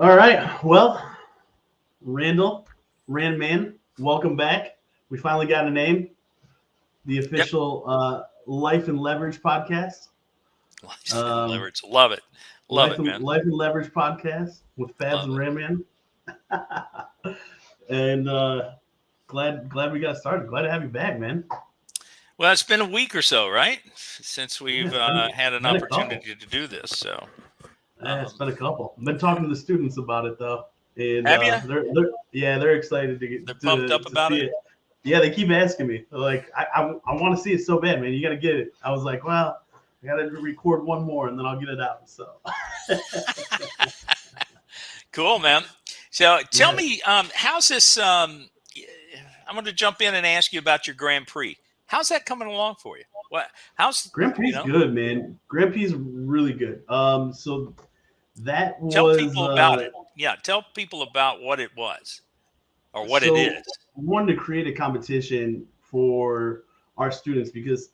All right. Well, Randall, Randman, welcome back. We finally got a name. The Yep. official Life and Leverage podcast. Life and Um, leverage. Love it. Love Life it, and man. Life and Leverage podcast with Fabs Love and it. Randman. and glad we got started. Glad to have you back, man. Well, it's been a week or so, right? Since Yeah, we've it's had an been a couple. opportunity to do this. So, It's um, been a couple. I've been talking to the students about it though, and have you? they're excited to They're get pumped up to about see it. it. Yeah, they keep asking me. They're like, I want to see it so bad, man. You got to get it. I was like, well, I got to record one more and then I'll get it out. So, Cool, man. So, tell yeah, me, how's this? I'm going to jump in and ask you about your Grand Prix. How's that coming along for you? What? How's Grand you Prix know? good, man. Grand Prix is really good. So that Tell was people about it. Yeah, tell people about what it was or what it so is. we wanted to create a competition for our students because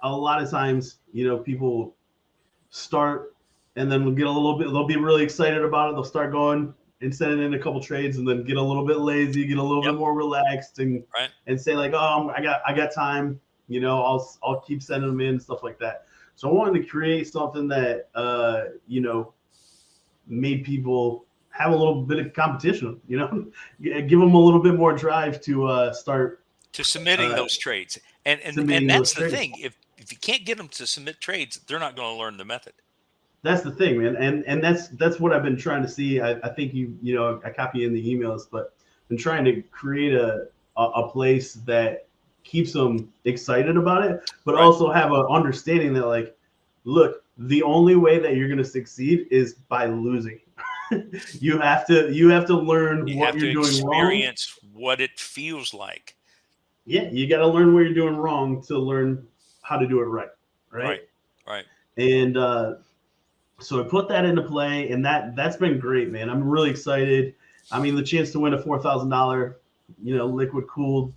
a lot of times, people start and then we'll get a little bit, they'll be really excited about it. They'll start going and sending in a couple trades and then get a little bit lazy, get a little bit Yep. more relaxed Right. and say like, oh, I got time, I'll keep sending them in, stuff like that. So I wanted to create something that, made people have a little bit of competition, give them a little bit more drive to start To submitting uh, those trades. And submitting those that's the trades. thing. If you can't get them to submit trades, they're not going to learn the method. That's the thing, man, and that's what I've been trying to see. I think I copy in the emails, but been trying to create a place that keeps them excited about it, but Right. also have an understanding that like, look, the only way that you're going to succeed is by losing. You have to learn You what have to you're doing wrong. experience what it feels like. Yeah, you got to learn what you're doing wrong to learn how to do it right, right? Right. Right. And so I put that into play, and that's been great, man. I'm really excited. I mean, the chance to win a $4,000, liquid cooled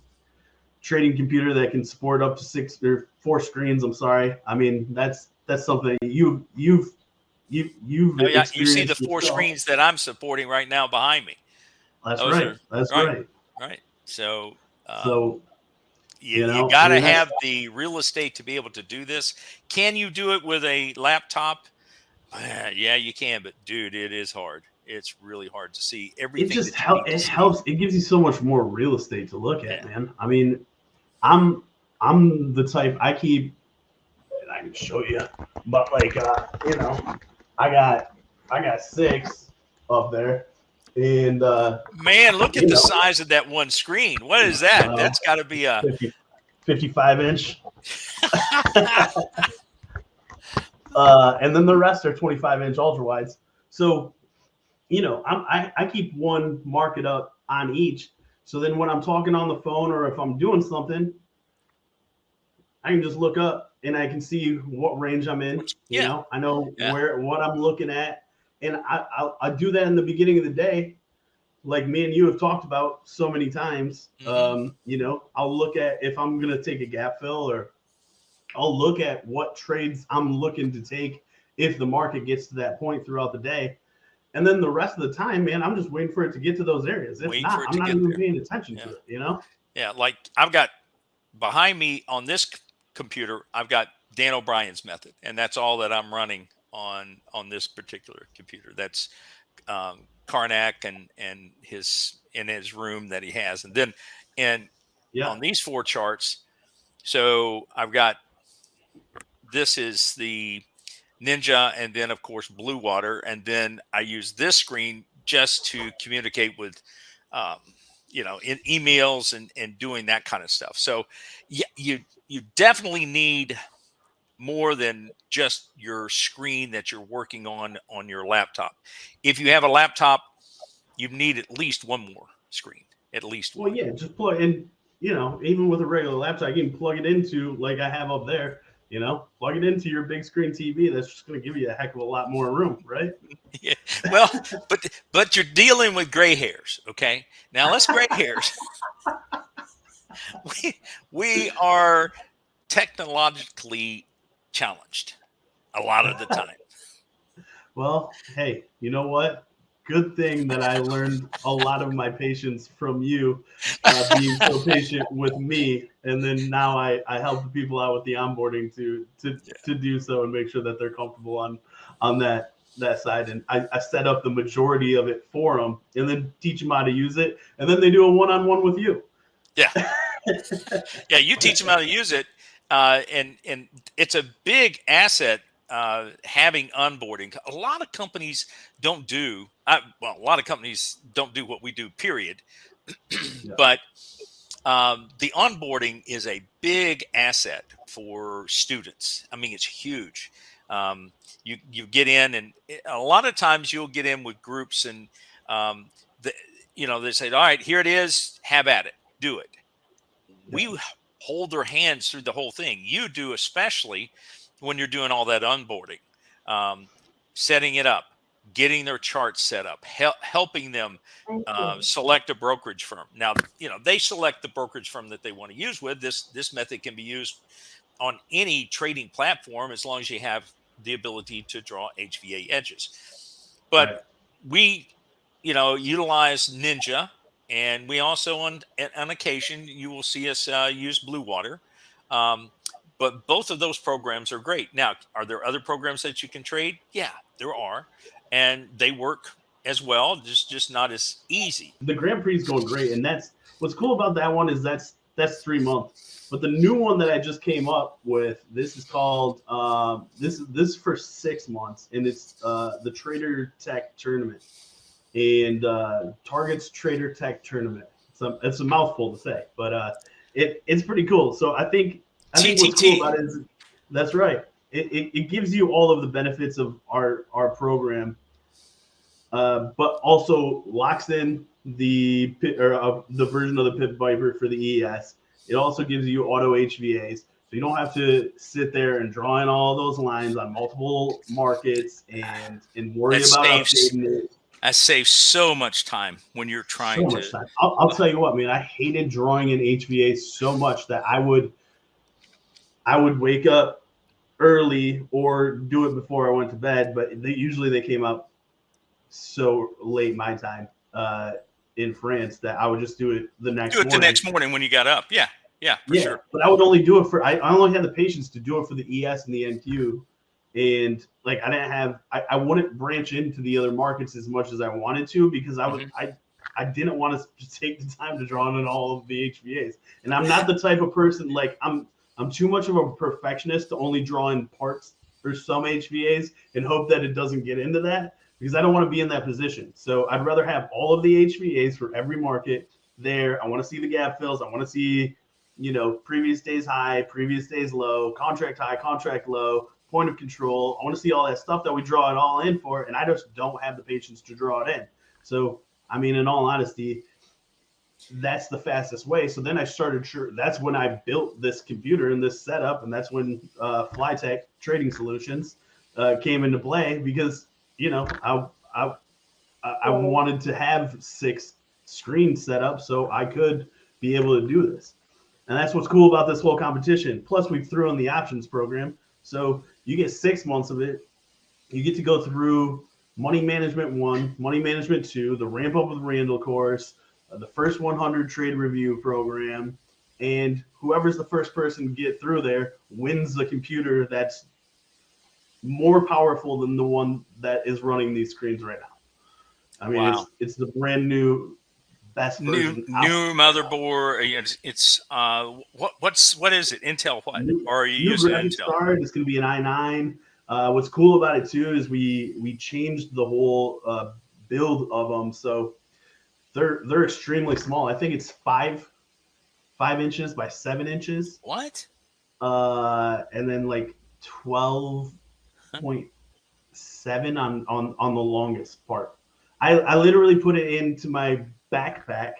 trading computer that can support up to 6 or 4 screens. I'm sorry. I mean, that's something you've Oh, yeah. You see the experienced four yourself. screens that I'm supporting right now behind me. That's Those right. are That's right. right. Right. So, So you I got to mean, have the real estate to be able to do this. Can you do it with a laptop? Yeah, you can, but dude, it is hard. It's really hard to see it everything just that you need to it see. helps. It gives you so much more real estate to look at, Yeah. man. I mean, I'm I'm the type I keep. And I can show you, but like I got I got 6 up there, and Man, look at you the know, size of that one screen. What is that? uh, That's got to be a 50, 55 inch, and then the rest are 25-inch ultra wides. So I keep one market up on each. So then when I'm talking on the phone or if I'm doing something, I can just look up and I can see what range I'm in. yeah, I know yeah. what I'm looking at, and I do that in the beginning of the day, like me and you have talked about so many times. Hmm. I'll look at if I'm gonna take a gap fill, or I'll look at what trades I'm looking to take if the market gets to that point throughout the day. And then the rest of the time, man, I'm just waiting for it to get to those areas. If Waiting for not, it I'm to not get even there. paying attention to Yeah, it. yeah. Like I've got behind me on this computer, I've got Dan O'Brien's method, and that's all that I'm running on this particular computer. That's Karnak and his in his room that he has, and then and Yeah. on these four charts. So I've got this is the Ninja, and then of course Blue Water, and then I use this screen just to communicate with, um, in emails and doing that kind of stuff. So yeah, you definitely need more than just your screen that you're working on your laptop. If you have a laptop, you need at least one more screen, at least Well, one. yeah, just plug in, even with a regular laptop, you can plug it into like I have up there, plug it into your big screen TV. That's just going to give you a heck of a lot more room, right? Yeah. Well, but you're dealing with gray hairs. Okay, now let's gray hairs. We are technologically challenged a lot of the time. Well, hey, you know what? good thing that I learned a lot of my patience from you, being so patient with me, and then now I help the people out with the onboarding to do so and make sure that they're comfortable on that side. And I set up the majority of it for them, and then teach them how to use it, and then they do a one-on-one with you. Yeah. Yeah, you teach them how to use it, and it's a big asset having onboarding. A lot of companies don't do well. A lot of companies don't do what we do. Period. Yeah. But the onboarding is a big asset for students. I mean, it's huge. You get in, and a lot of times you'll get in with groups, and um, the, they say, "All right, here it is. Have at it. Do it." Yeah. We hold their hands through the whole thing. You do, especially when you're doing all that onboarding, um, setting it up, getting their charts set up, helping them select a brokerage firm. Now, they select the brokerage firm that they want to use with. This method can be used on any trading platform as long as you have the ability to draw HVA edges. But Right. we, utilize Ninja, and we also on occasion you will see us use Blue Water. Um, but both of those programs are great. Now, are there other programs that you can trade? Yeah, there are, and they work as well, just not as easy. The Grand Prix is going great, and that's what's cool about that one is that's 3 months. But the new one that I just came up with, this is called this is for 6 months, and it's the Trader Tech Tournament, and Target's Trader Tech Tournament. It's a mouthful to say, but it's pretty cool. So I think what's cool about it is that's right. It gives you all of the benefits of our program, but also locks in the the version of the Pit Viper for the ES. It also gives you auto HVAs, so you don't have to sit there and draw in all those lines on multiple markets and worry about updating it. That saves so much time when you're trying So much time. I'll tell you what, man. I hated drawing in HVAs so much that I would wake up early or do it before I went to bed, but usually they came up so late my time in France that I would just do it the next morning. The next morning when you got up. Yeah, for sure. But I would only do it I only had the patience to do it for the ES and the NQ, and like I didn't have I wouldn't branch into the other markets as much as I wanted to because I didn't want to take the time to draw in all of the HVAs, and I'm not the type of person like I'm too much of a perfectionist to only draw in parts for some HVAs and hope that it doesn't get into that, because I don't want to be in that position. So I'd rather have all of the HVAs for every market there. I want to see the gap fills. I want to see, previous days high, previous days low, contract high, contract low, point of control. I want to see all that stuff that we draw it all in for, and I just don't have the patience to draw it in. So, I mean, in all honesty, that's the fastest way. So then I started that's when I built this computer and this setup, and that's when Flytech Trading Solutions came into play, because I wanted to have 6 screens set up so I could be able to do this. And that's what's cool about this whole competition. Plus, we threw in the options program, so you get 6 months of it. You get to go through Money Management 1, Money Management 2, the Ramp Up with Randall course, the first 100 trade review program, and whoever's the first person to get through there wins the computer that's more powerful than the one that is running these screens right now. I mean, wow. It's the brand new best version. New motherboard. It's what is it? Intel what? Or are you using Intel? Card. It's going to be an i9. What's cool about it too is we changed the whole build of them, so they're extremely small. I think it's 5 inches by 7 inches. What? And then like 12.7 on the longest part. I literally put it into my backpack.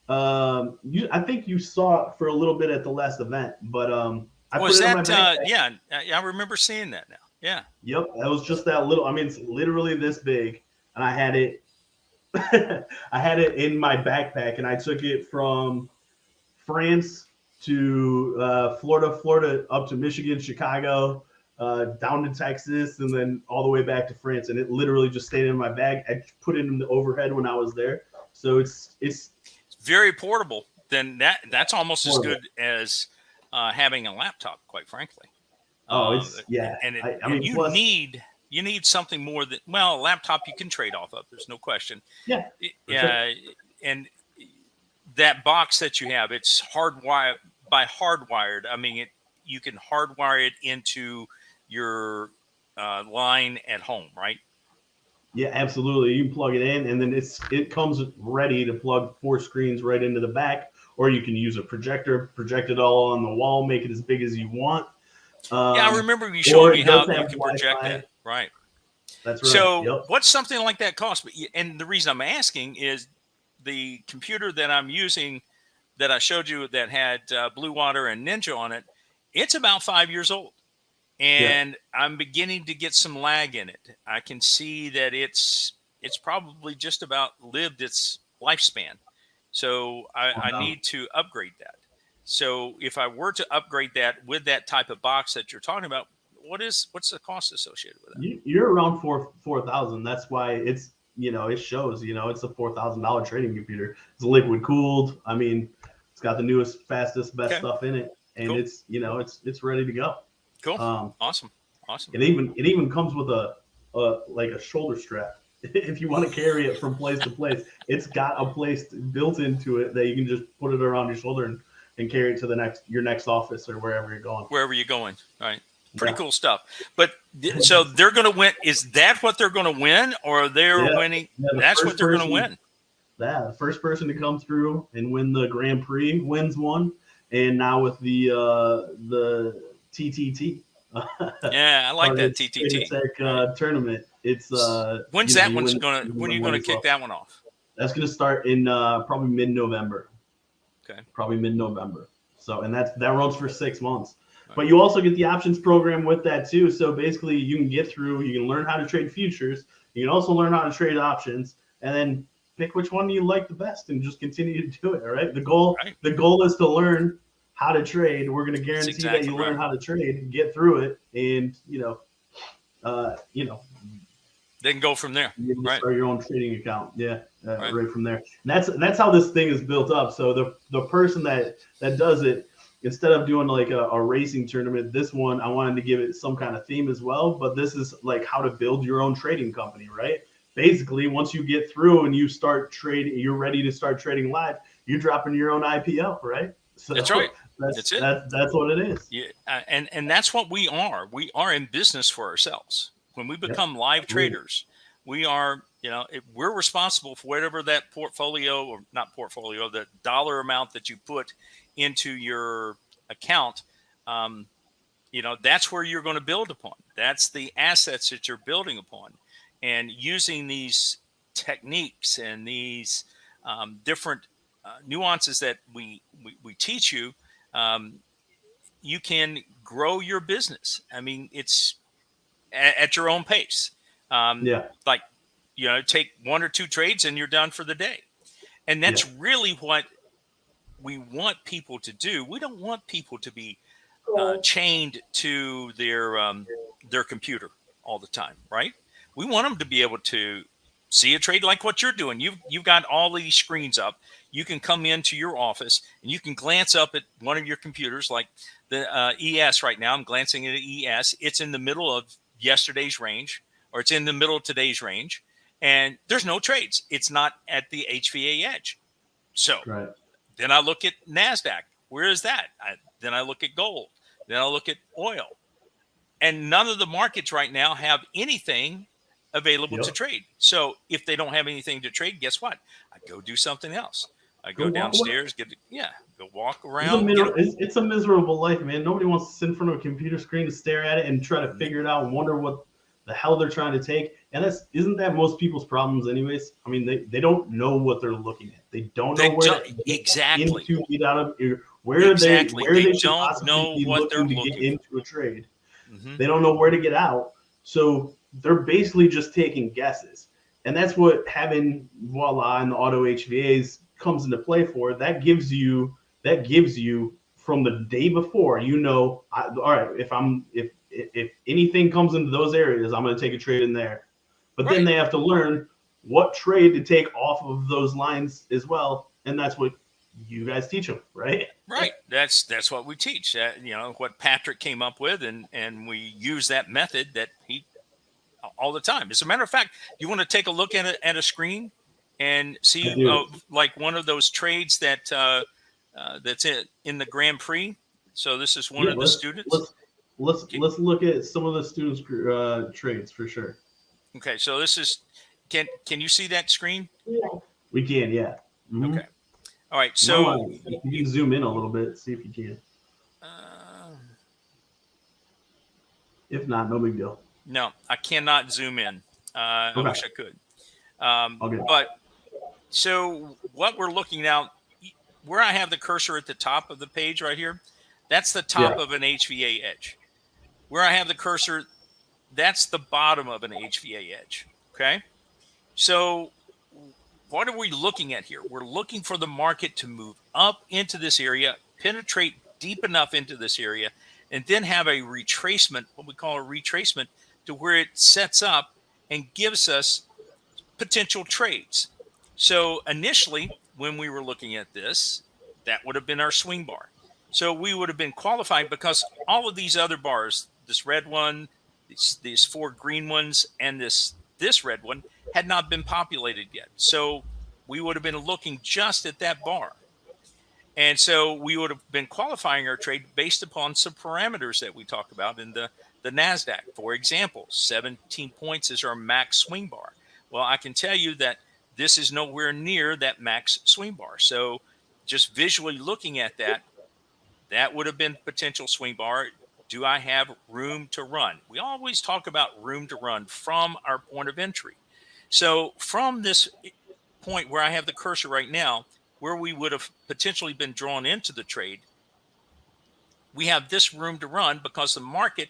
I think you saw it for a little bit at the last event, but I put it in my backpack. I remember seeing that now. Yeah. Yep, that was just that little. I mean, it's literally this big, and I had it. I had it in my backpack, and I took it from France to Florida up to Michigan, Chicago, down to Texas, and then all the way back to France. And it literally just stayed in my bag. I put it in the overhead when I was there. So it's very portable. Then that's almost portable. as good as having a laptop, quite frankly. Oh, it's and I mean, plus, you need something more than, well, a laptop you can trade off of. There's no question. Yeah. Sure. And that box that you have, it's hardwired. I mean, you can hardwire it into your line at home, right? Yeah, absolutely. You can plug it in, and then it comes ready to plug 4 screens right into the back, or you can use a projector, project it all on the wall, make it as big as you want. Yeah, I remember you showing me how you can project Wi-Fi. that. Right. That's right. So Yep. what's something like that cost? And the reason I'm asking is the computer that I'm using that I showed you that had Blue Water and Ninja on it, it's about 5 years old. And I'm beginning to get some lag in it. I can see that it's probably just about lived its lifespan. So I need to upgrade that. So if I were to upgrade that with that type of box that you're talking about, what's the cost associated with that? You're around 4,000. That's why it's, it shows, it's a $4,000 trading computer. It's liquid cooled. I mean, it's got the newest, fastest, best stuff in it, and cool. It's it's ready to go. Cool. Awesome. It even comes with a like a shoulder strap. If you want to carry it from place to place, it's got a place built into it that you can just put it around your shoulder and carry it to your next office or wherever you're going. Wherever you're going, right? Pretty cool stuff. But so they're going to win. Is that what they're going to win, or they're winning? That's what they're going to win. Yeah, the first person to come through and win the Grand Prix wins one. And now with the TTT. Yeah, I like that TTT tournament. It's when's that one's gonna? When are you gonna kick that one off? That's gonna start in probably mid-November. Okay. Probably mid-November. So, and that runs for 6 months. Right. But you also get the options program with that too. So basically, you can get through. You can learn how to trade futures. You can also learn how to trade options, and then pick which one you like the best, and just continue to do it. All right. The goal is to learn how to trade. We're going to guarantee that you learn how to trade, get through it, and they can go from there. You can start your own trading account. Yeah, right from there. And that's how this thing is built up. So the person that does it, instead of doing like a racing tournament, this one I wanted to give it some kind of theme as well. But this is like how to build your own trading company, right? Basically, once you get through and you start trading, you're ready to start trading live. You're dropping your own IPO, right? So that's right. That's it. That's what it is. Yeah, and that's what we are. We are in business for ourselves. When we become live traders, we are, we're responsible for whatever that portfolio, or not portfolio, the dollar amount that you put into your account. That's where you're going to build upon. That's the assets that you're building upon, and using these techniques and these different nuances that we teach you. You can grow your business. I mean, it's at your own pace. Like, take 1 or 2 trades and you're done for the day. And that's really what we want people to do. We don't want people to be chained to their computer all the time, right? We want them to be able to see a trade like what you're doing. You've got all these screens up. You can come into your office and you can glance up at one of your computers, like the ES right now. I'm glancing at ES. It's in the middle of yesterday's range, or it's in the middle of today's range, and there's no trades. It's not at the HVA edge. So then I look at NASDAQ. Where is that? Then I look at gold. Then I look at oil. And none of the markets right now have anything available to trade. So if they don't have anything to trade, guess what? I go do something else. I go downstairs, go walk around. It's a miserable life, man. Nobody wants to sit in front of a computer screen to stare at it and try to figure it out and wonder what the hell they're trying to take. And isn't that most people's problems anyways? I mean, they don't know what they're looking at. They don't know where to get out of where they don't know what they're looking to get into a trade. Mm-hmm. They don't know where to get out. So they're basically just taking guesses. And that's what having Voila and the auto HVAs comes into play for. That gives you from the day before, all right, if if anything comes into those areas, I'm going to take a trade in there. But then Right. they have to learn what trade to take off of those lines as well, and that's what you guys teach them, right? Right. That's what we teach. What Patrick came up with, and we use that method that he all the time. As a matter of fact, you want to take a look at a screen and I see do. like one of those trades that's in the Grand Prix. So this is one Yeah, of the students. let's look at some of the students' trades for sure. Okay, so this is can you see that screen? We can, yeah. Mm-hmm. Okay. All right. You might So want to, you can zoom in a little bit, see if you can. uh, If not, no big deal. no, I cannot zoom in. I Okay. wish I could. Okay. But so what we're looking at, where I have the cursor at the top of the page right here, that's the top Yeah. of an HVA edge. Where I have the cursor, that's the bottom of an HVA edge. Okay. So what are we looking at here? We're looking for the market to move up into this area, penetrate deep enough into this area, and then have a retracement, what we call a retracement, to where it sets up and gives us potential trades. So initially, when we were looking at this, that would have been our swing bar. So we would have been qualified because all of these other bars, this red one, these four green ones, and this red one had not been populated yet. So we would have been looking just at that bar. And so we would have been qualifying our trade based upon some parameters that we talk about in the NASDAQ. For example, 17 points is our max swing bar. Well, I can tell you that this is nowhere near that max swing bar. So just visually looking at that, that would have been potential swing bar. Do I have room to run? We always talk about room to run from our point of entry. So from this point where I have the cursor right now, where we would have potentially been drawn into the trade, we have this room to run because the market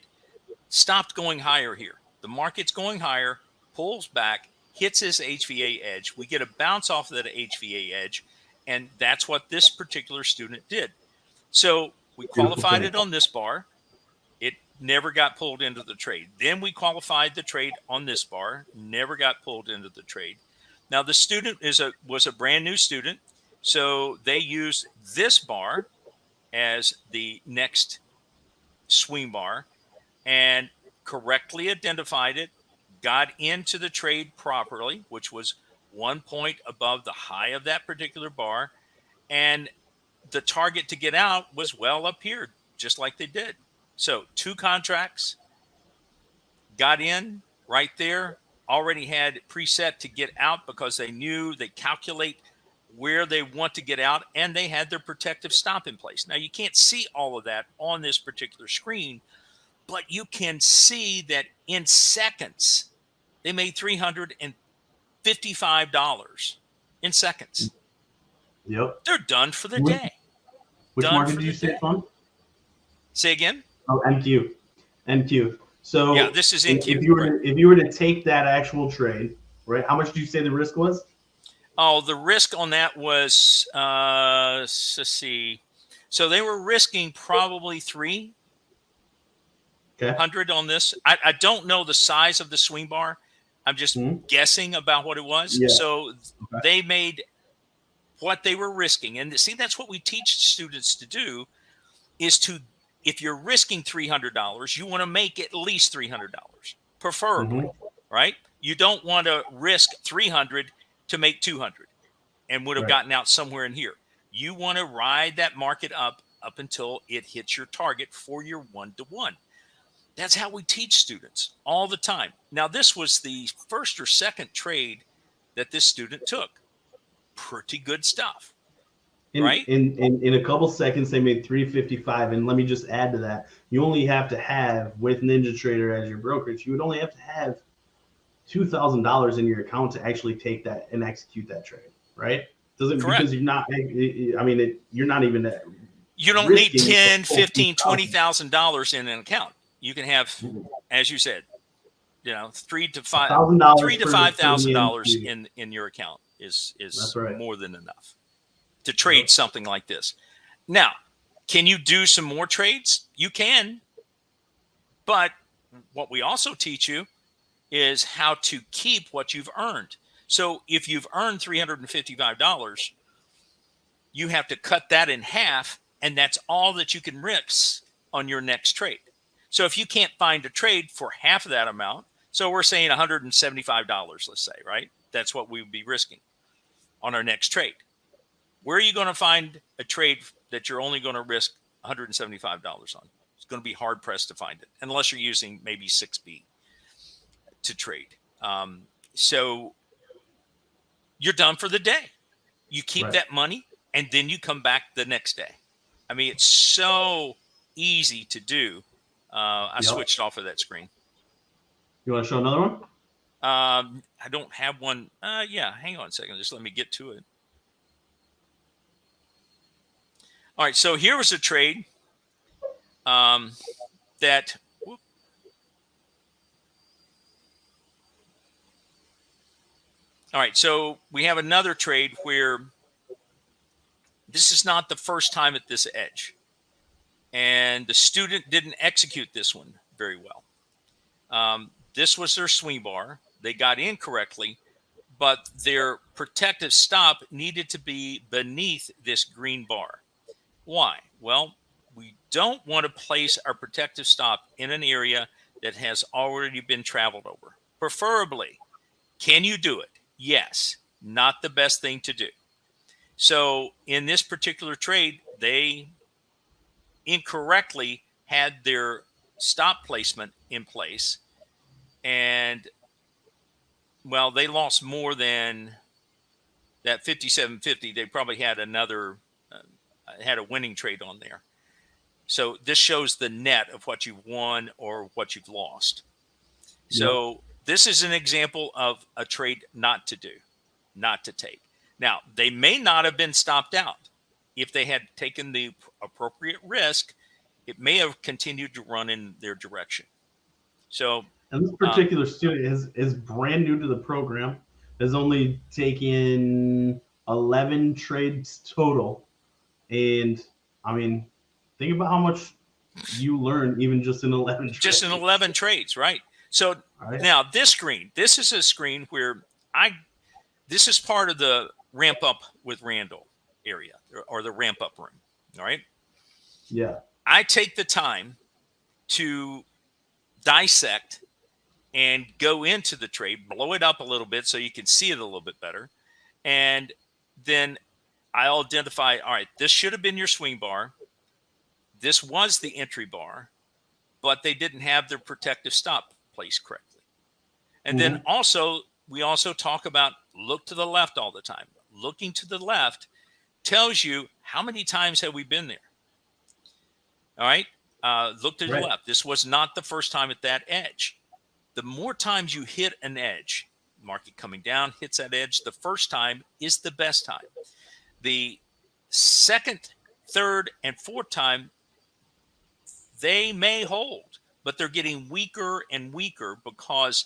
stopped going higher here. The market's going higher, pulls back, hits this HVA edge. We get a bounce off of that HVA edge, and that's what this particular student did. So we qualified it on this bar. It never got pulled into the trade. Then we qualified the trade on this bar, never got pulled into the trade. Now the student was a brand new student, so they used this bar as the next swing bar and correctly identified it, got into the trade properly, which was 1 point above the high of that particular bar, and the target to get out was well up here, just like they did. So 2 contracts, got in right there, already had preset to get out because they knew they calculate where they want to get out, and they had their protective stop in place. Now, you can't see all of that on this particular screen, but you can see that in seconds, they made $355 in seconds. Yep. They're done for the day. Which market did you say it's on? Say again? Oh, NQ. NQ. So yeah, this is NQ. If you were to take that actual trade, right? How much did you say the risk was? Oh, the risk on that was let's see. So they were risking probably 300 on this. I don't know the size of the swing bar. I'm just guessing about what it was. Yeah. So they made what they were risking. And see, that's what we teach students to do is to, if you're risking $300, you want to make at least $300, preferably, right? You don't want to risk 300 to make 200 and would have gotten out somewhere in here. You want to ride that market up until it hits your target for your 1-to-1. That's how we teach students all the time. Now, this was the first or second trade that this student took. Pretty good stuff. Right? In a couple seconds, they made $355. And let me just add to that. You only have to have, with NinjaTrader as your brokerage, you would only have to have $2,000 in your account to actually take that and execute that trade, right? Doesn't Correct. Because you're not, I mean, you're not even that. You don't need $10,000, $15,000, $20,000 in an account. You can have, as you said, $3,000 to $5,000 in your account is more than enough to trade something like this. Now, can you do some more trades? You can. But what we also teach you is how to keep what you've earned. So if you've earned $355, you have to cut that in half, and that's all that you can risk on your next trade. So if you can't find a trade for half of that amount, so we're saying $175, let's say, right? That's what we would be risking on our next trade. Where are you going to find a trade that you're only going to risk $175 on? It's going to be hard pressed to find it, unless you're using maybe 6B to trade. So you're done for the day. You keep that money, and then you come back the next day. I mean, it's so easy to do. I switched off of that screen. You want to show another one? I don't have one. Yeah, hang on a second. Just let me get to it. All right, so here was a trade that. Whoop. All right, so we have another trade where this is not the first time at this edge, and the student didn't execute this one very well. This was their swing bar. They got in correctly, but their protective stop needed to be beneath this green bar. Why? Well, we don't want to place our protective stop in an area that has already been traveled over. Preferably, can you do it? Yes. Not the best thing to do. So in this particular trade, they incorrectly had their stop placement in place, and well, they lost more than that 57.50. They probably had another had a winning trade on there. So this shows the net of what you've won or what you've lost. So this is an example of a trade not to do, not to take. Now, they may not have been stopped out. If they had taken the appropriate risk, it may have continued to run in their direction. So, and this particular student is brand new to the program, has only taken 11 trades total. And I mean, think about how much you learn even just in 11 trades. Just in 11 trades, right? So now this screen, this is a screen where this is part of the ramp up with Randall area or the ramp up room. All right. Yeah. I take the time to dissect and go into the trade, blow it up a little bit so you can see it a little bit better. And then I'll identify, all right, this should have been your swing bar. This was the entry bar, but they didn't have their protective stop placed correctly. And then also, we also talk about look to the left all the time. Looking to the left tells you how many times have we been there. All right. Look to the left. This was not the first time at that edge. The more times you hit an edge, market coming down, hits that edge, the first time is the best time. The second, third, and fourth time, they may hold, but they're getting weaker and weaker because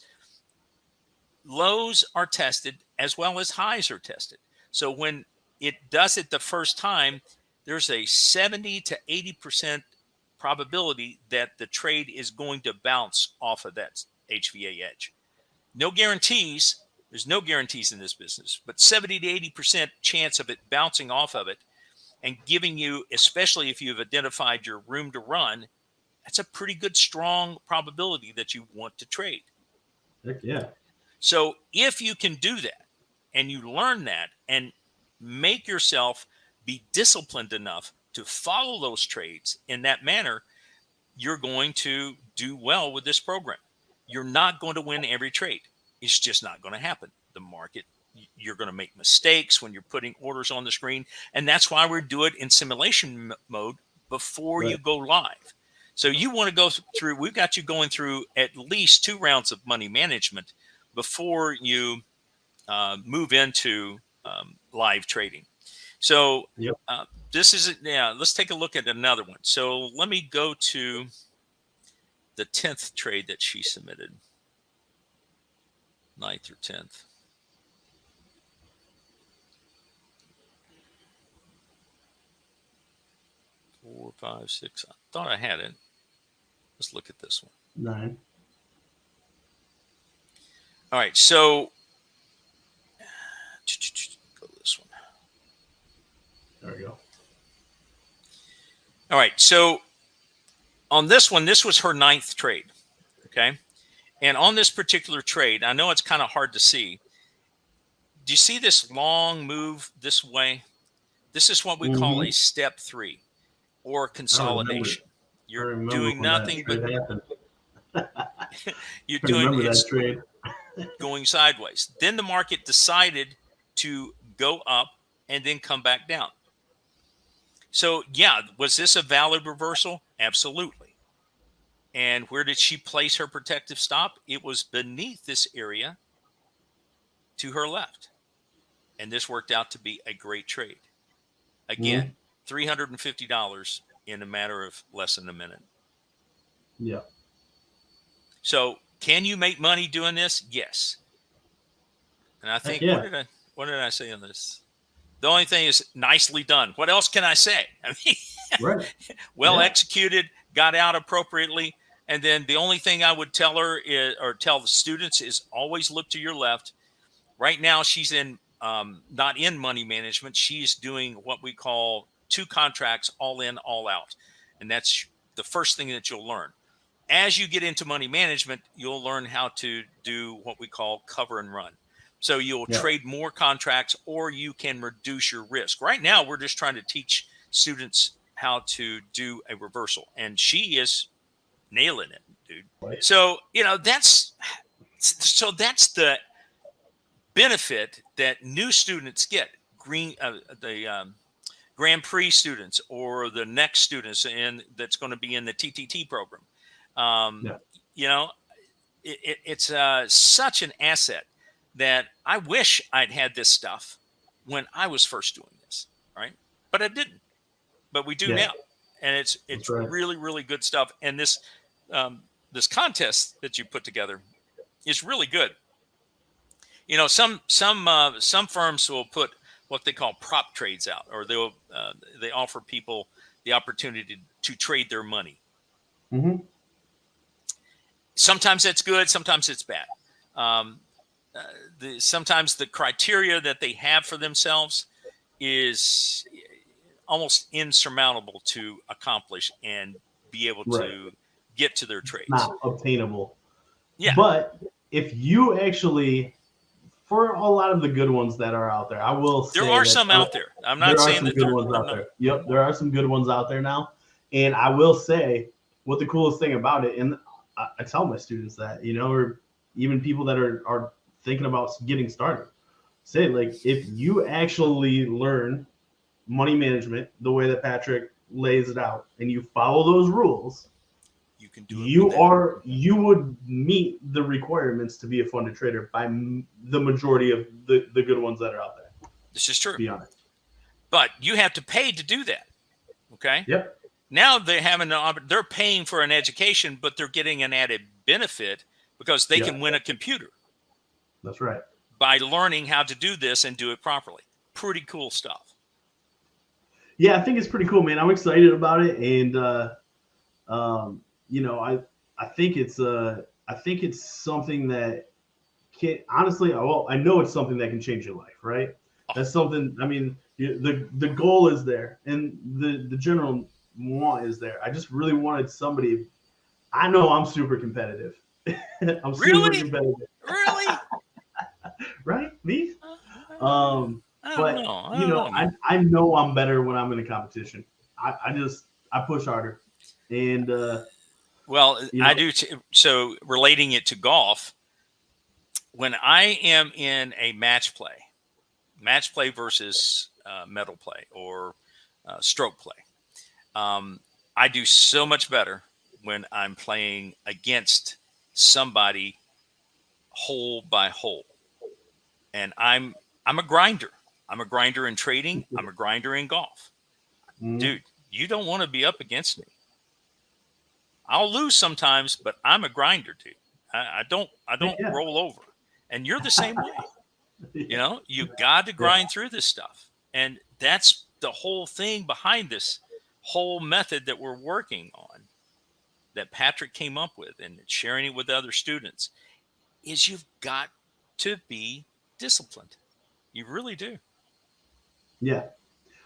lows are tested as well as highs are tested. So when it does it the first time, there's a 70 to 80% probability that the trade is going to bounce off of that HVA edge. No guarantees. There's no guarantees in this business, but 70 to 80% chance of it bouncing off of it and giving you, especially if you've identified your room to run, that's a pretty good, strong probability that you want to trade. Heck yeah. So if you can do that and you learn that and make yourself be disciplined enough to follow those trades in that manner, you're going to do well with this program. You're not going to win every trade. It's just not going to happen. The market, you're going to make mistakes when you're putting orders on the screen. And that's why we do it in simulation mode before you go live. So you want to go through, we've got you going through at least 2 rounds of money management before you move into live trading. So this is, let's take a look at another one. So let me go to the 10th trade that she submitted. 9th or 10th. Four, five, six. I thought I had it. Let's look at this one. 9. All right, so go to this one. There we go. All right, so on this one, this was her 9th trade. Okay, and on this particular trade, I know it's kind of hard to see. Do you see this long move this way? This is what we call a Mm-hmm. step 3 or I remember. consolidation. I You're remember doing when that nothing but trade happened. you're I doing remember that it's trade. going sideways. Then the market decided to go up and then come back down. So, yeah, was this a valid reversal? Absolutely. And where did she place her protective stop? It was beneath this area to her left. And this worked out to be a great trade. Mm-hmm. Again, $350 in a matter of less than a minute. Yeah. So, can you make money doing this? Yes. And I Heck think yeah. what did I say on this? The only thing is nicely done. What else can I say? I mean, Right. well Yeah. executed, got out appropriately. And then the only thing I would tell her is, or tell the students, is always look to your left. Right now, she's in not in money management. She's doing what we call 2 contracts, all in, all out. And that's the first thing that you'll learn. As you get into money management, you'll learn how to do what we call cover and run. So you'll Yeah. trade more contracts, or you can reduce your risk. Right now, we're just trying to teach students how to do a reversal, and she is nailing it, dude. So, that's the benefit that new students get. The Grand Prix students, or the next students that's going to be in the TTT program. Yeah. You know, it's such an asset that I wish I'd had this stuff when I was first doing this, right? But I didn't. But we do Yeah. now, and it's right. really, really good stuff. And this contest that you put together is really good. Some firms will put what they call prop trades out, or they offer people the opportunity to trade their money. Mm-hmm. Sometimes that's good, sometimes it's bad. Sometimes the criteria that they have for themselves is almost insurmountable to accomplish and be able to get to their trades. Not obtainable. Yeah. But if you actually, for a lot of the good ones that are out there, I will say there are some out there. I'm not saying that there are some good ones out there. Yep, there are some good ones out there now. And I will say what the coolest thing about it, and I tell my students that, or even people that are thinking about getting started, say, like, if you actually learn money management the way that Patrick lays it out and you follow those rules, you can do it. You would meet the requirements to be a funded trader by the majority of the good ones that are out there. This is true. To be honest. But you have to pay to do that. Okay. Yep. Now they're paying for an education, but they're getting an added benefit because they can win a computer. That's right. By learning how to do this and do it properly. Pretty cool stuff. Yeah, I think it's pretty cool, man. I'm excited about it, and I think it's something that can, honestly, I know it's something that can change your life, right? That's something. I mean, the goal is there, and the general want is there. I just really wanted somebody. I know I'm super competitive. I'm super competitive. Really? Right? Me? I know I'm better when I'm in a competition. I push harder, and I do. So relating it to golf, when I am in a match play versus medal play or stroke play, I do so much better when I'm playing against somebody hole by hole, and I'm a grinder. I'm a grinder in trading. I'm a grinder in golf. Dude, you don't want to be up against me. I'll lose sometimes, but I'm a grinder, dude. I don't roll over. And you're the same way. You got to grind through this stuff. And that's the whole thing behind this whole method that we're working on, that Patrick came up with and sharing it with other students is you've got to be disciplined. You really do. Yeah.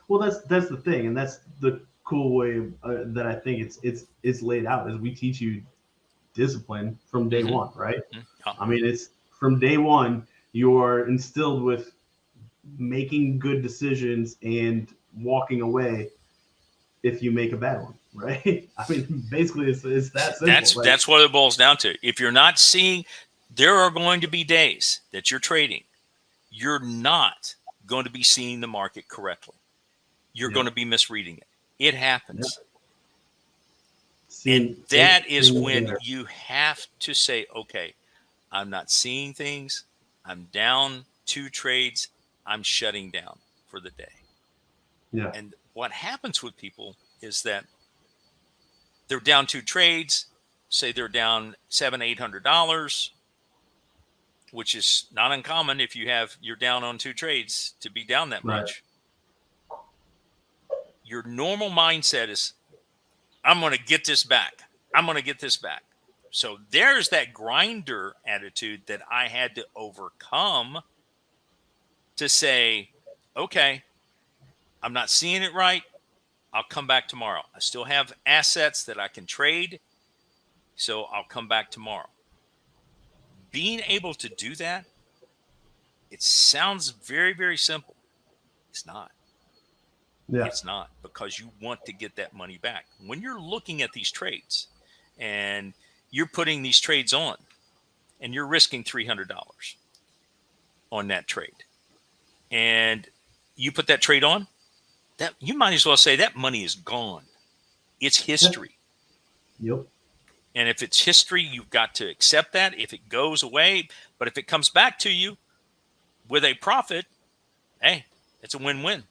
Well, that's the thing, and that's the cool way that I think it's laid out is we teach you discipline from day Mm-hmm. one, right? Mm-hmm. I mean, it's from day one you're instilled with making good decisions and walking away if you make a bad one, right? I mean, basically, it's that simple. Like, That's what it boils down to. If you're not seeing, there are going to be days that you're trading, you're not going to be seeing the market correctly. You're going to be misreading it. It happens. And that is when you have to say, okay, I'm not seeing things. I'm down 2 trades. I'm shutting down for the day. Yeah. And what happens with people is that they're down 2 trades, say they're down $700-800, which is not uncommon if you're down on 2 trades to be down that much. Your normal mindset is, I'm going to get this back. I'm going to get this back. So there's that grinder attitude that I had to overcome to say, okay, I'm not seeing it right. I'll come back tomorrow. I still have assets that I can trade, so I'll come back tomorrow. Being able to do that, it sounds very, very simple. It's not. Yeah. It's not, because you want to get that money back. When you're looking at these trades and you're putting these trades on and you're risking $300 on that trade, and you put that trade on, that you might as well say that money is gone. It's history. Yep. And if it's history, you've got to accept that. If it goes away, but if it comes back to you with a profit, hey, it's a win-win.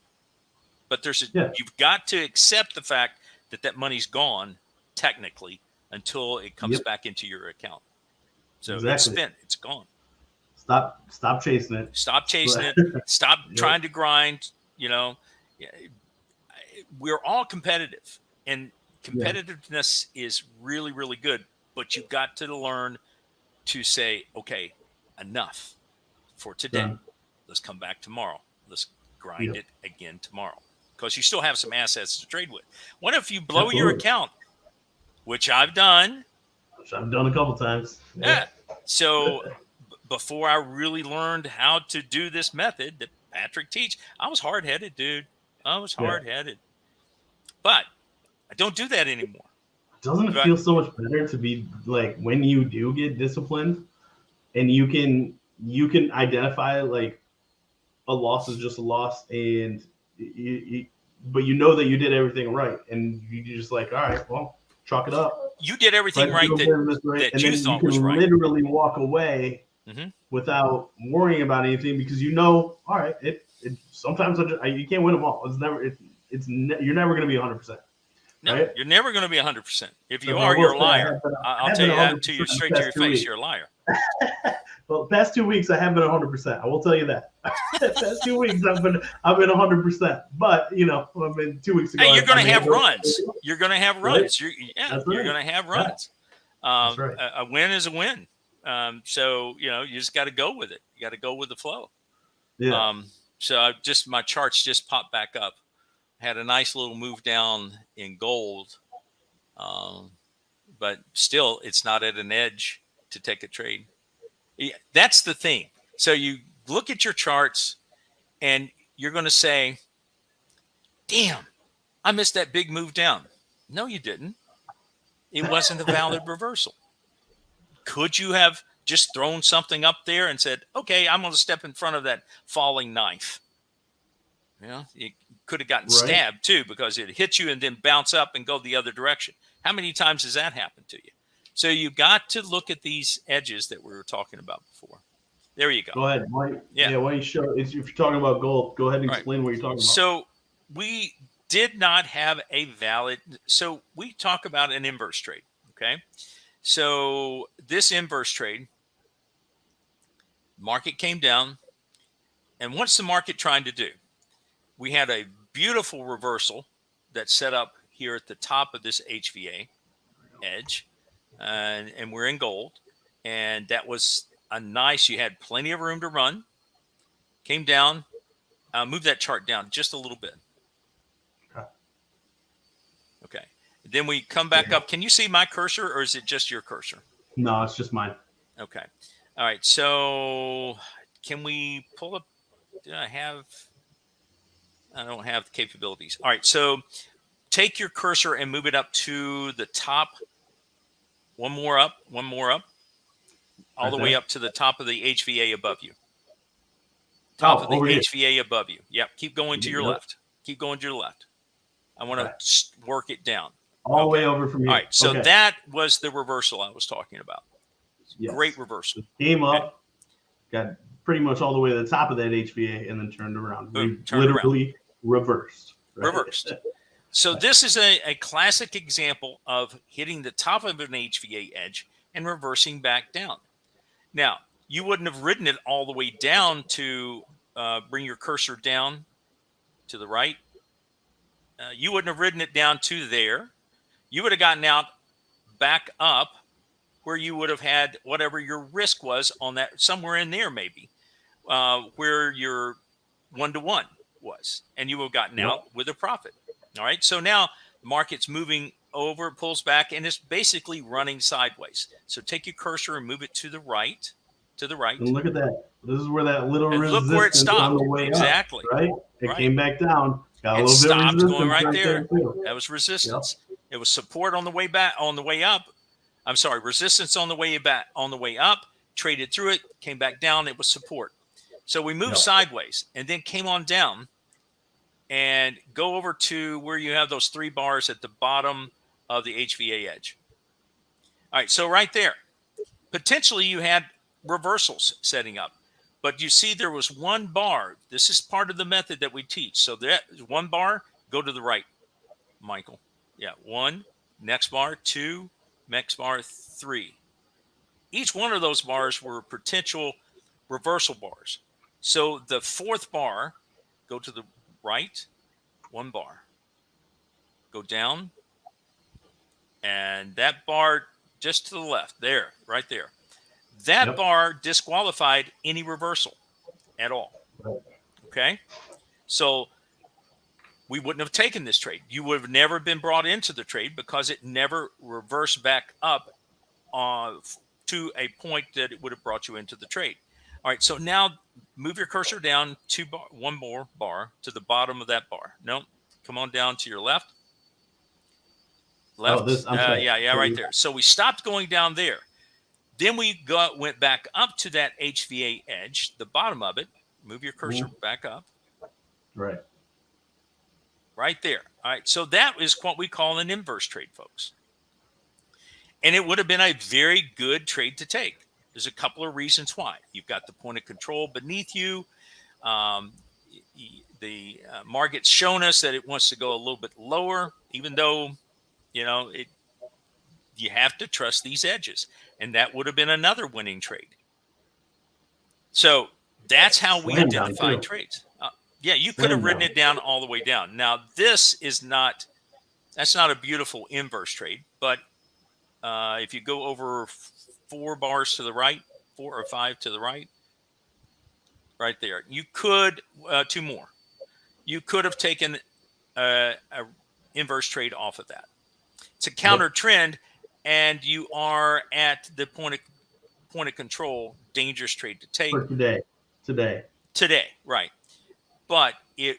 But you've got to accept the fact that that money's gone technically until it comes back into your account. So it's spent, it's gone. Stop chasing it. Stop chasing it. Stop trying to grind. You know, we're all competitive, and competitiveness is really, really good. But you've got to learn to say, okay, enough for today. Done. Let's come back tomorrow. Let's grind it again tomorrow, because you still have some assets to trade with. What if you blow your account, which I've done? Which I've done a couple times. Yeah. So before I really learned how to do this method that Patrick teach, I was hard-headed, dude. I was hard-headed. But I don't do that anymore. Doesn't it feel so much better to be like, when you do get disciplined and you can identify like a loss is just a loss, and but you know that you did everything right, and you're just like, all right, well, chalk it up. You did everything right that and you then thought you was can right. literally walk away without worrying about anything, because you know, all right, it sometimes you can't win them all. It's never you're never going to be 100%. No, right? You're never going to be 100%. If you are, you're a liar. I'll tell you that to you straight to your face. You're a liar. Well, the past 2 weeks I have been 100%. I will tell you that. The past 2 weeks I've been 100%. But you know, I mean, 2 weeks ago. Hey, you're going to have runs. You're going to have runs. Right? You're going to have runs. That's right. A win is a win. So you know, you just got to go with it. You got to go with the flow. Yeah. So my charts just popped back up. Had a nice little move down in gold, but still, it's not at an edge to take a trade. That's the thing. So you look at your charts, and you're going to say, "Damn, I missed that big move down." No, you didn't. It wasn't a valid reversal. Could you have just thrown something up there and said, "Okay, I'm going to step in front of that falling knife"? You know, you could have gotten stabbed too, because it hit you and then bounce up and go the other direction. How many times has that happened to you? So you got to look at these edges that we were talking about before. There you go. Go ahead. Why don't you show? If you're talking about gold, go ahead and explain what you're talking about. So we did not have a valid. So we talk about an inverse trade. Okay. So this inverse trade, market came down, and what's the market trying to do? We had a beautiful reversal that set up here at the top of this HVA, edge, and we're in gold. And that was a nice, you had plenty of room to run. Came down, move that chart down just a little bit. Okay. Then we come back up. Can you see my cursor, or is it just your cursor? No, it's just mine. Okay. All right. So can we pull up? I don't have the capabilities. All right. So take your cursor and move it up to the top. One more up. All the way up to the top of the HVA above you. Top of the HVA above you. Yep. Keep going to your left. Keep going to your left. I want to work it down. All the way over from here. All right. So that was the reversal I was talking about. Yes. Great reversal. Came up, got pretty much all the way to the top of that HVA, and then turned around. Boom, literally reversed. Right? Reversed. So this is a classic example of hitting the top of an HVA edge and reversing back down. Now, you wouldn't have ridden it all the way down to bring your cursor down to the right. You wouldn't have ridden it down to there. You would have gotten out back up where you would have had whatever your risk was on that, somewhere in there maybe, where your 1-to-1 was, and you would have gotten out with a profit. All right. So now the market's moving over, pulls back, and it's basically running sideways. So take your cursor and move it to the right. And look at that. This is where that little resistance look where it stopped. On the way Exactly. Up, right? It came back down. Got a it little stopped bit of going right there. That was resistance. Yep. It was support on the way back, on the way up. I'm sorry, resistance on the way back, on the way up, traded through it, came back down. It was support. So we moved sideways and then came on down and go over to where you have those 3 bars at the bottom of the HVA edge. All right. So right there, potentially you had reversals setting up, but you see there was 1 bar. This is part of the method that we teach. So that 1 bar, go to the right, Michael. Yeah. 1, next bar, 2, next bar, 3. Each one of those bars were potential reversal bars. So the 4th bar, go to the right, 1 bar, go down, and that bar just to the left, there, right there. That bar disqualified any reversal at all. Okay. So we wouldn't have taken this trade. You would have never been brought into the trade because it never reversed back up to a point that it would have brought you into the trade. All right. So now move your cursor down 1 more bar to the bottom of that bar. No, come on down to your left. Left. Right there. So we stopped going down there. Then we went back up to that HVA edge, the bottom of it. Move your cursor back up. Right. Right there. All right. So that is what we call an inverse trade, folks. And it would have been a very good trade to take. There's a couple of reasons why. You've got the point of control beneath you. The market's shown us that it wants to go a little bit lower, even though, you have to trust these edges. And that would have been another winning trade. So that's how we identify trades. You could have written it down all the way down. Now, that's not a beautiful inverse trade, but if you go over 4 bars to the right, 4 or 5 to the right, right there, you could, 2 more. You could have taken a inverse trade off of that. It's a counter trend, and you are at the point of control, dangerous trade to take. For today, right. But it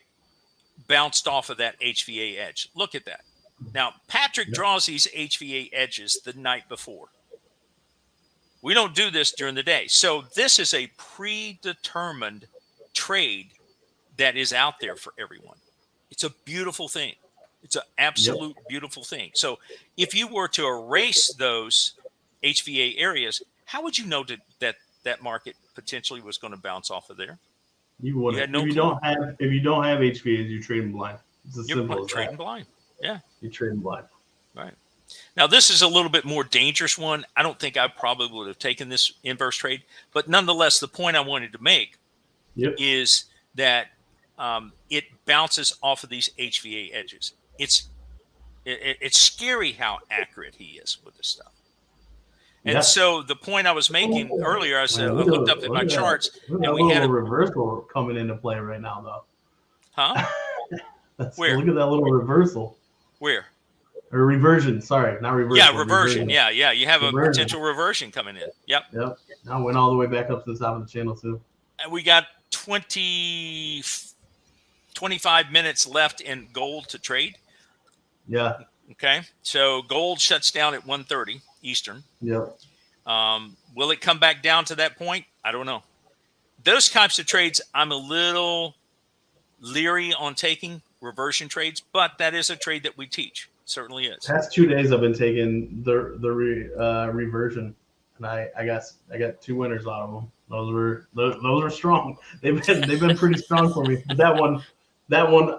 bounced off of that HVA edge. Look at that. Now, Patrick draws these HVA edges the night before. We don't do this during the day. So this is a predetermined trade that is out there for everyone. It's a beautiful thing. It's an absolute beautiful thing. So if you were to erase those HVA areas, how would you know that market potentially was going to bounce off of there? You wouldn't. If you don't have HVAs, you're trading blind. It's as simple as trading blind. Yeah. You're trading blind. Right. Now, this is a little bit more dangerous one. I don't think I probably would have taken this inverse trade, but nonetheless, the point I wanted to make is that it bounces off of these HVA edges. It's It's scary how accurate he is with this stuff. And Yeah. so the point I was making earlier, I said Man, I looked up at my look at that. charts, Look at and that we had little a reversal coming into play right now, huh? though. Where? Look at that little reversal Where? or reversion. Sorry, not Yeah, reversal. reversion. Yeah. You have a Reversion. potential reversion coming in. Yep. Yep. Now went all the way back up to the top of the channel too. And we got 25 minutes left in gold to trade. Yeah. Okay. So gold shuts down at 1:30 Eastern. Yep. Will it come back down to that point? I don't know. Those types of trades, I'm a little leery on taking reversion trades, but that is a trade that we teach. It certainly is. Past 2 days I've been taking the reversion, and I got 2 winners out of them. Those were strong. They've been pretty strong for me. But that one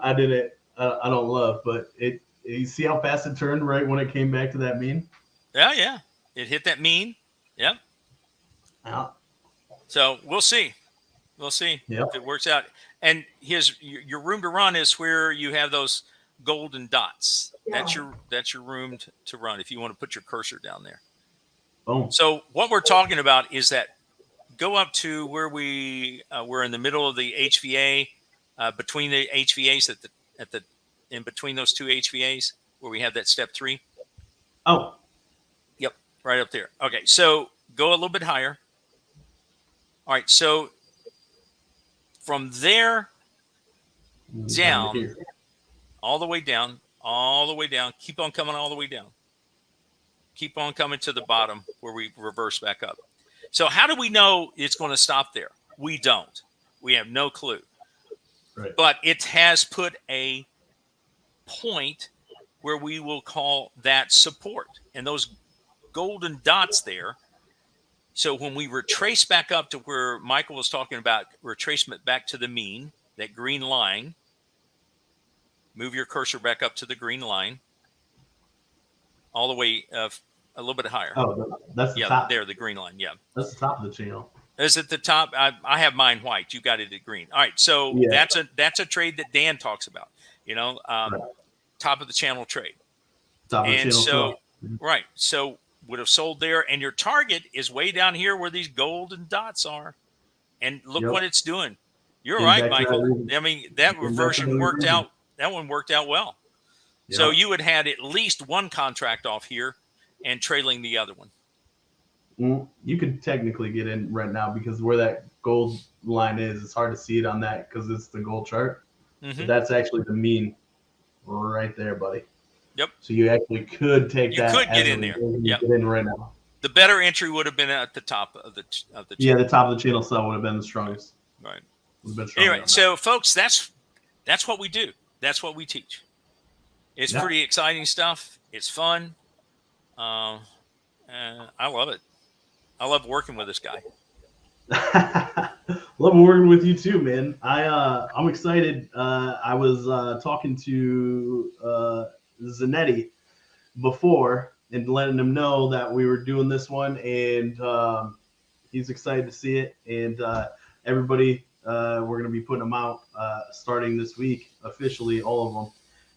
I didn't I don't love, but it you see how fast it turned right when it came back to that mean. Yeah. It hit that mean. Yep. Yeah. So we'll see. We'll see Yep. if it works out. And your room to run is where you have those golden dots. That's your room to run if you want to put your cursor down there. Boom. So what we're talking about is that go up to where we're in the middle of the HVA, between the HVAs at the in between those two HVAs where we have that step 3. Oh. Yep, right up there. Okay, so go a little bit higher. All right, so from there down, all the way down, keep on coming all the way down. Keep on coming to the bottom where we reverse back up. So how do we know it's going to stop there? We don't. We have no clue. Right. But it has put a point where we will call that support. And those golden dots there. So when we retrace back up to where Michael was talking about retracement back to the mean, that green line, move your cursor back up to the green line, all the way a little bit higher. Oh, that's the top. There, the green line. Yeah. That's the top of the channel. Is it the top? I have mine white. You got it at green. All right. So that's a trade that Dan talks about, right. Top of the channel trade. Top of the channel. Right. So would have sold there, and your target is way down here where these golden dots are. And look what it's doing. You're right, Michael. I mean, that reversion worked out. That one worked out well. Yep. So you would had at least one contract off here and trailing the other one. You could technically get in right now because where that gold line is, it's hard to see it on that because it's the gold chart. Mm-hmm. But that's actually the mean right there, buddy. Yep. So you actually could take that. You could get in there. Yep. Get in right now. The better entry would have been at the top of the channel. Yeah, the top of the channel cell would have been the strongest. Right. Anyway, so folks, that's what we do. That's what we teach. It's pretty exciting stuff. It's fun. I love it. I love working with this guy. Love working with you too, man. I'm excited. I was talking to Zanetti before and letting him know that we were doing this one, and he's excited to see it. And everybody, we're going to be putting them out starting this week officially, all of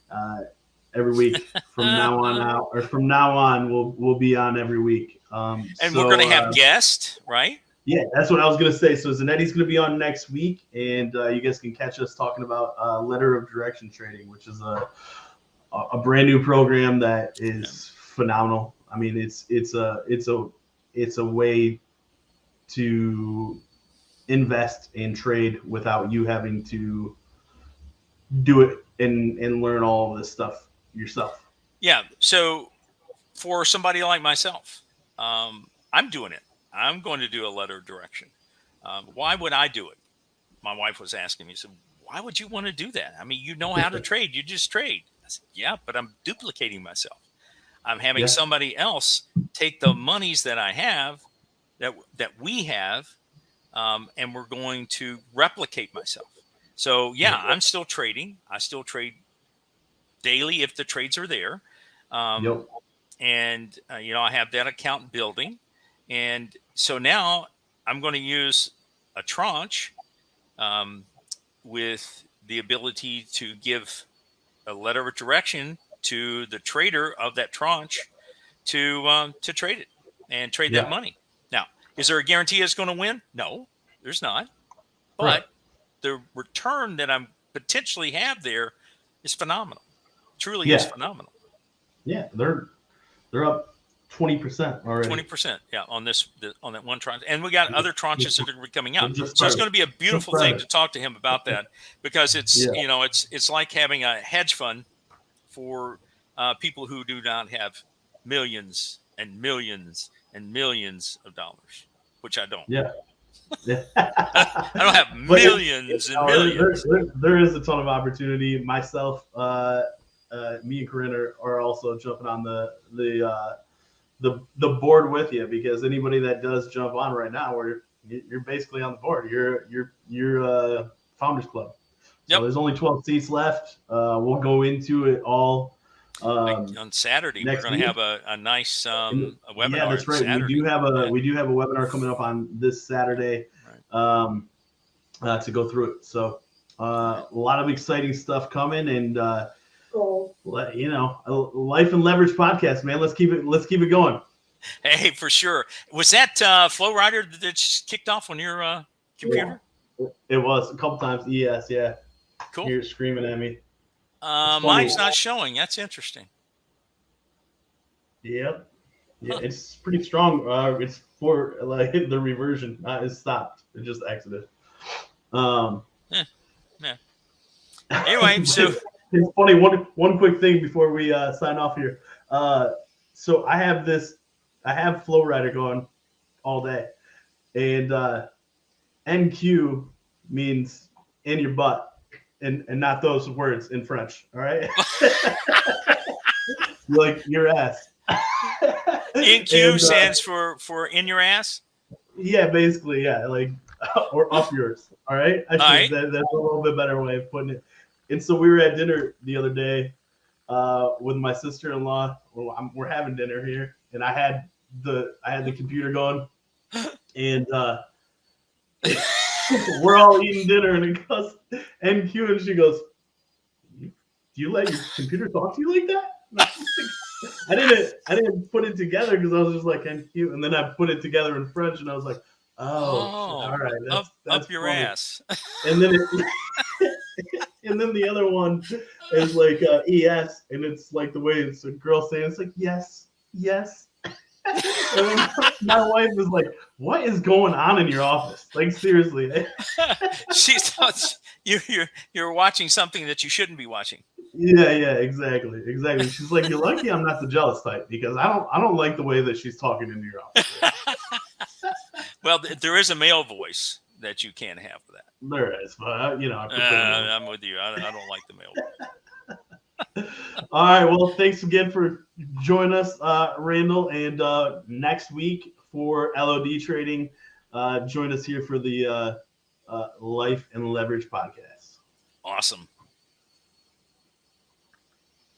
them. Every week from now on, we'll be on every week. And we're going to have guests, right? Yeah, that's what I was going to say. So Zanetti's going to be on next week, and you guys can catch us talking about letter of direction trading, which is a brand new program that is phenomenal. I mean, it's a way to invest and trade without you having to do it and learn all of this stuff yourself. Yeah. So for somebody like myself, I'm doing it. I'm going to do a letter of direction. Why would I do it? My wife was asking me, so why would you want to do that? I mean, you know how to trade. You just trade. I said, yeah, but I'm duplicating myself. I'm having somebody else take the monies that I have, that we have, and we're going to replicate myself. So, I'm still trading. I still trade daily if the trades are there. And, I have that account building. And so now I'm going to use a tranche with the ability to give a letter of direction to the trader of that tranche to trade it and trade that money. Now, is there a guarantee it's going to win? No, there's not. But the return that I'm potentially have there is phenomenal. Truly is phenomenal. Yeah, they're up 20% already. 20%, yeah, on that one tranche, and we got other tranches that are coming out. So it's going to be a beautiful thing to talk to him about that, because it's it's like having a hedge fund for people who do not have millions and millions and millions of dollars, which I don't. Yeah. I don't have millions and millions. There is a ton of opportunity. Myself, me and Corinne are also jumping on the board with you, because anybody that does jump on right now, you're basically on the board. You're Founders Club. So there's only 12 seats left. We'll go into it all. On Saturday, we're going to have a nice webinar. Yeah, that's right. Saturday. We do have a webinar coming up on this Saturday to go through it. So a lot of exciting stuff coming, and Life and Leverage podcast, man. Let's keep it going. Hey, for sure. Was that Flow Rider that just kicked off on your computer? Yeah, it was a couple times. Yes, yeah. Cool. You're screaming at me. Mine's not showing. That's interesting. Yep. Yeah, it's pretty strong. It's for the reversion. It stopped. It just exited. Yeah. Anyway, so it's funny. One quick thing before we sign off here. So I have Flow Rider going all day, and NQ means in your butt. And not those words in French, all right? Like your ass. NQ stands for in your ass? Yeah, basically, yeah, like or up yours, all right? That's a little bit better way of putting it. And so we were at dinner the other day with my sister-in-law. We're having dinner here, and I had the computer going, and we're all eating dinner, and it goes NQ, and she goes, "Do you let your computer talk to you like that?" I didn't put it together, because I was just like NQ, and then I put it together in French, and I was like, "Oh, all right, that's up your funny." ass. And then and then the other one is like ES, and it's like the way it's a girl saying, it's like yes. And then my wife was like, "What is going on in your office? Like, seriously." She thought you're watching something that you shouldn't be watching. Yeah, exactly. She's like, "You're lucky I'm not the jealous type, because I don't like the way that she's talking into your office." Well, there is a male voice that you can have for that. There is, but I'm with you. I don't like the male voice. All right. Well, thanks again for joining us, Randall. And next week for LOD trading, join us here for the Life and Leverage podcast. Awesome.